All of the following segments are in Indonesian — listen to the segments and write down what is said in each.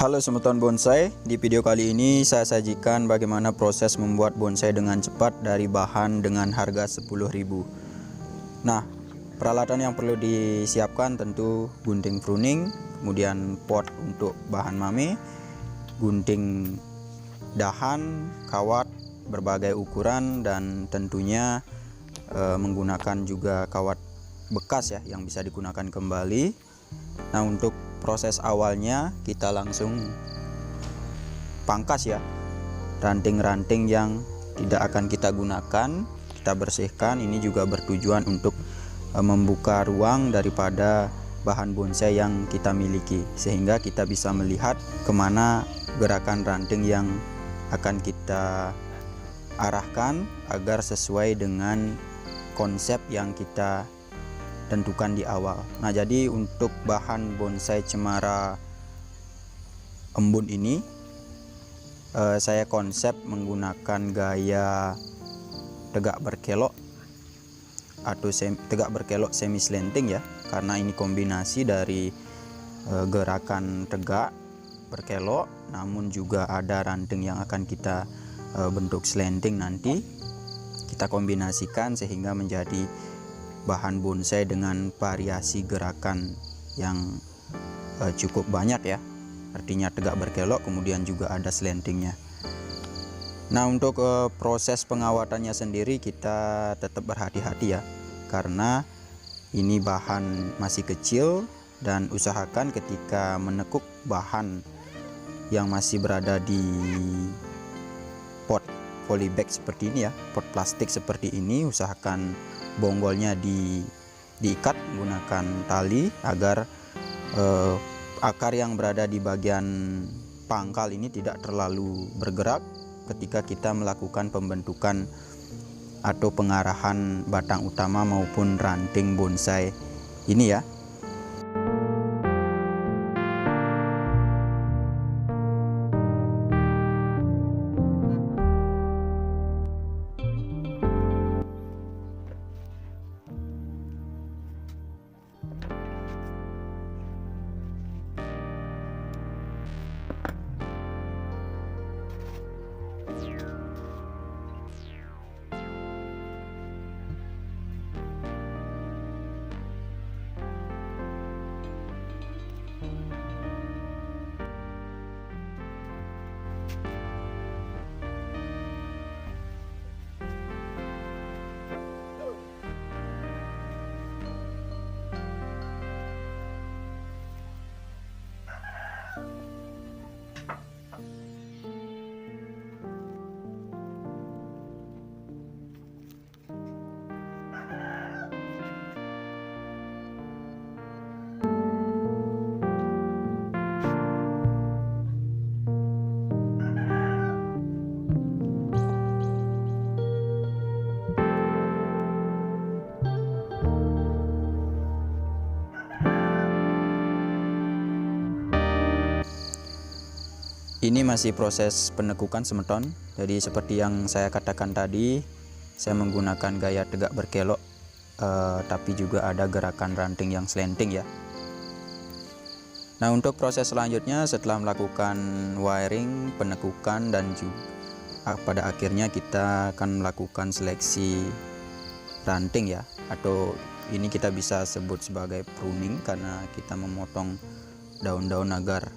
Halo Semeton Bonsai, di video kali ini saya sajikan bagaimana proses membuat bonsai dengan cepat dari bahan dengan harga 10.000. Nah, peralatan yang perlu disiapkan tentu gunting pruning, kemudian pot untuk bahan mame, gunting dahan, kawat berbagai ukuran, dan tentunya menggunakan juga kawat bekas ya yang bisa digunakan kembali. Nah, untuk proses awalnya kita langsung pangkas ya ranting-ranting yang tidak akan kita gunakan, kita bersihkan. Ini juga bertujuan untuk membuka ruang daripada bahan bonsai yang kita miliki, sehingga kita bisa melihat kemana gerakan ranting yang akan kita arahkan agar sesuai dengan konsep yang kita tentukan di awal. Nah, jadi untuk bahan bonsai cemara embun ini saya konsep menggunakan gaya tegak berkelok atau tegak berkelok semi slanting ya, karena ini kombinasi dari gerakan tegak berkelok namun juga ada ranting yang akan kita bentuk slanting. Nanti kita kombinasikan sehingga menjadi bahan bonsai dengan variasi gerakan yang cukup banyak ya, artinya tegak berkelok kemudian juga ada slantingnya. Nah, untuk proses pengawatannya sendiri kita tetap berhati-hati ya, karena ini bahan masih kecil, dan usahakan ketika menekuk bahan yang masih berada di pot polybag seperti ini ya, pot plastik seperti ini, usahakan bonggolnya diikat menggunakan tali agar akar yang berada di bagian pangkal ini tidak terlalu bergerak ketika kita melakukan pembentukan atau pengarahan batang utama maupun ranting bonsai ini ya. Ini masih proses penekukan Semeton. Jadi seperti yang saya katakan tadi, saya menggunakan gaya tegak berkelok, tapi juga ada gerakan ranting yang slanting ya. Nah, untuk proses selanjutnya setelah melakukan wiring, penekukan, dan juga pada akhirnya kita akan melakukan seleksi ranting ya, atau ini kita bisa sebut sebagai pruning karena kita memotong daun-daun agar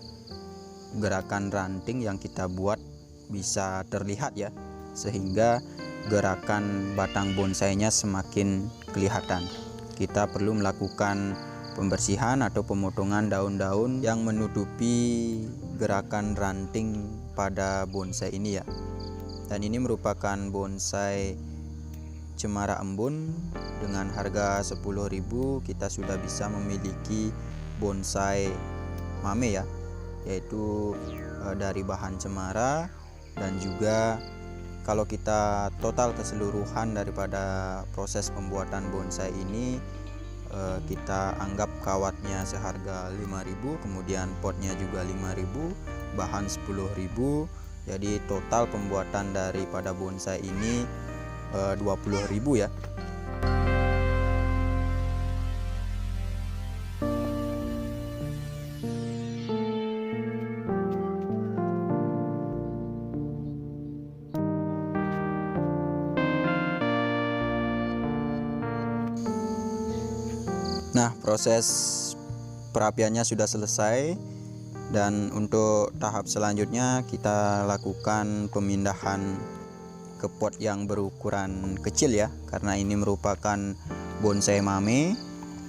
gerakan ranting yang kita buat bisa terlihat ya, sehingga gerakan batang bonsainya semakin kelihatan. Kita perlu melakukan pembersihan atau pemotongan daun-daun yang menutupi gerakan ranting pada bonsai ini ya. Dan ini merupakan bonsai cemara embun dengan harga 10.000. Kita sudah bisa memiliki bonsai mame ya, yaitu dari bahan cemara, dan juga kalau kita total keseluruhan daripada proses pembuatan bonsai ini, kita anggap kawatnya seharga 5.000, kemudian potnya juga 5.000, bahan 10.000, jadi total pembuatan daripada bonsai ini 20.000 ya. Nah, proses perapiannya sudah selesai, dan untuk tahap selanjutnya kita lakukan pemindahan ke pot yang berukuran kecil ya, karena ini merupakan bonsai mame.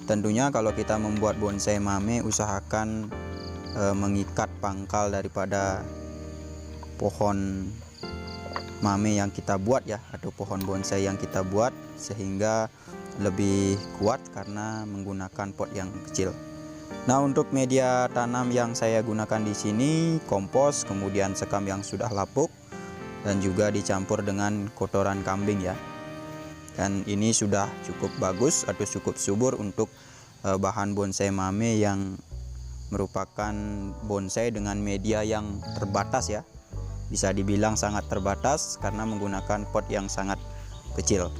Tentunya kalau kita membuat bonsai mame, usahakan mengikat pangkal daripada pohon mame yang kita buat ya, atau pohon bonsai yang kita buat, sehingga lebih kuat karena menggunakan pot yang kecil. Nah, untuk media tanam yang saya gunakan di sini kompos, kemudian sekam yang sudah lapuk, dan juga dicampur dengan kotoran kambing ya. Dan ini sudah cukup bagus atau cukup subur untuk bahan bonsai mame yang merupakan bonsai dengan media yang terbatas ya. Bisa dibilang sangat terbatas karena menggunakan pot yang sangat kecil.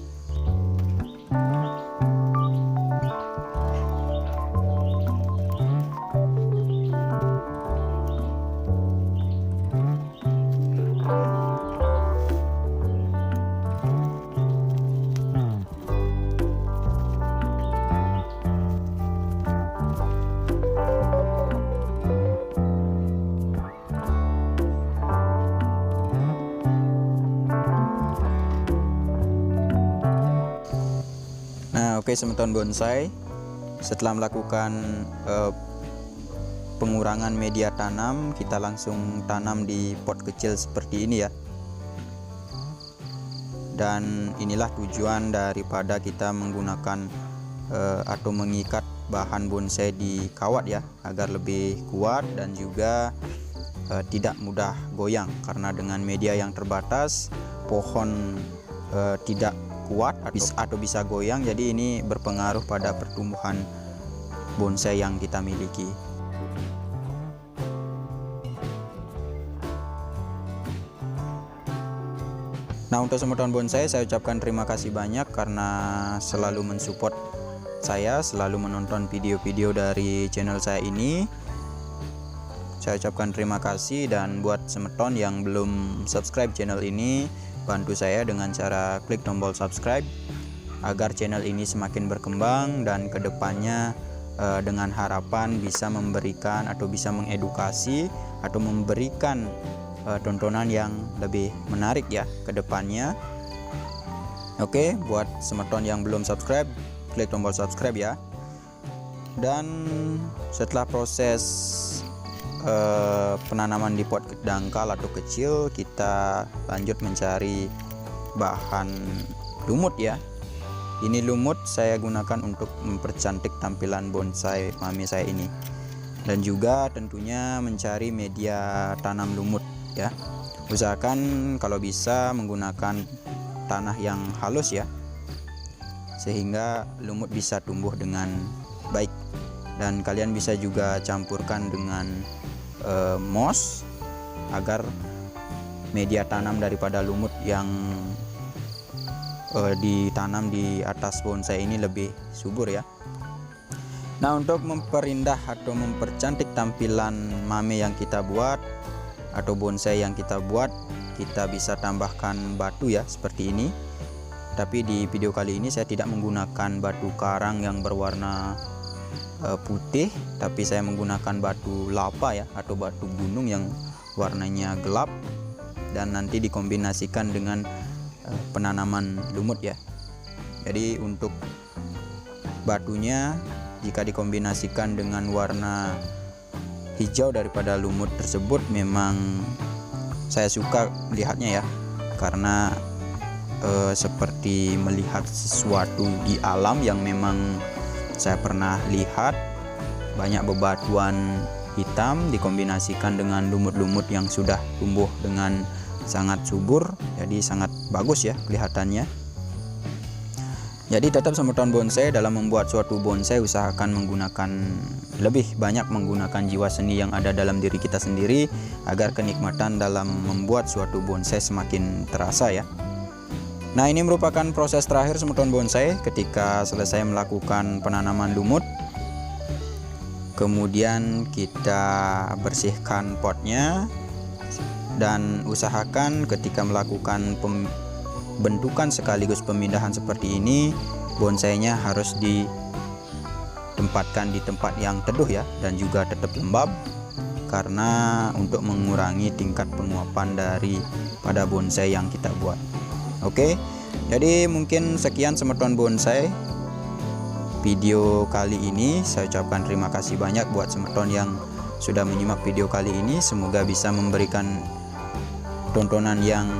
Oke, semeton bonsai, setelah melakukan pengurangan media tanam, kita langsung tanam di pot kecil seperti ini ya. Dan inilah tujuan daripada kita menggunakan atau mengikat bahan bonsai di kawat ya, agar lebih kuat dan juga tidak mudah goyang, karena dengan media yang terbatas pohon tidak kuat atau bisa goyang, jadi ini berpengaruh pada pertumbuhan bonsai yang kita miliki. Nah, untuk semeton bonsai saya ucapkan terima kasih banyak karena selalu mensupport saya, selalu menonton video-video dari channel saya ini. Saya ucapkan terima kasih, dan buat semeton yang belum subscribe channel ini, bantu saya dengan cara klik tombol subscribe agar channel ini semakin berkembang, dan kedepannya dengan harapan bisa memberikan atau bisa mengedukasi atau memberikan tontonan yang lebih menarik ya ke depannya. Oke, buat semeton yang belum subscribe, klik tombol subscribe ya. Dan setelah proses penanaman di pot dangkal atau kecil, kita lanjut mencari bahan lumut ya. Ini lumut saya gunakan untuk mempercantik tampilan bonsai mame saya ini, dan juga tentunya mencari media tanam lumut ya. Usahakan kalau bisa menggunakan tanah yang halus ya, sehingga lumut bisa tumbuh dengan baik. Dan kalian bisa juga campurkan dengan moss agar media tanam daripada lumut yang ditanam di atas bonsai ini lebih subur ya. Nah, untuk memperindah atau mempercantik tampilan mame yang kita buat atau bonsai yang kita buat, kita bisa tambahkan batu ya seperti ini. Tapi di video kali ini saya tidak menggunakan batu karang yang berwarna putih, tapi saya menggunakan batu lava ya, atau batu gunung yang warnanya gelap, dan nanti dikombinasikan dengan penanaman lumut ya. Jadi untuk batunya jika dikombinasikan dengan warna hijau daripada lumut tersebut, memang saya suka melihatnya ya, karena seperti melihat sesuatu di alam yang memang saya pernah lihat. Banyak bebatuan hitam dikombinasikan dengan lumut-lumut yang sudah tumbuh dengan sangat subur, jadi sangat bagus ya kelihatannya. Jadi tetap semeton bonsai, dalam membuat suatu bonsai usahakan menggunakan lebih banyak menggunakan jiwa seni yang ada dalam diri kita sendiri, agar kenikmatan dalam membuat suatu bonsai semakin terasa ya. Nah, ini merupakan proses terakhir semeton bonsai ketika selesai melakukan penanaman lumut. Kemudian kita bersihkan potnya, dan usahakan ketika melakukan pembentukan sekaligus pemindahan seperti ini, bonsainya harus ditempatkan di tempat yang teduh ya, dan juga tetap lembab, karena untuk mengurangi tingkat penguapan pada bonsai yang kita buat. Oke, jadi mungkin sekian semeton bonsai video kali ini. Saya ucapkan terima kasih banyak buat semeton yang sudah menyimak video kali ini. Semoga bisa memberikan tontonan yang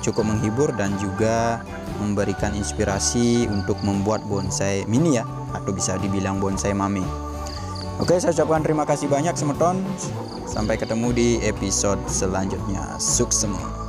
cukup menghibur dan juga memberikan inspirasi untuk membuat bonsai mini ya, atau bisa dibilang bonsai mami. Oke, saya ucapkan terima kasih banyak semeton. Sampai ketemu di episode selanjutnya. Sukses semua.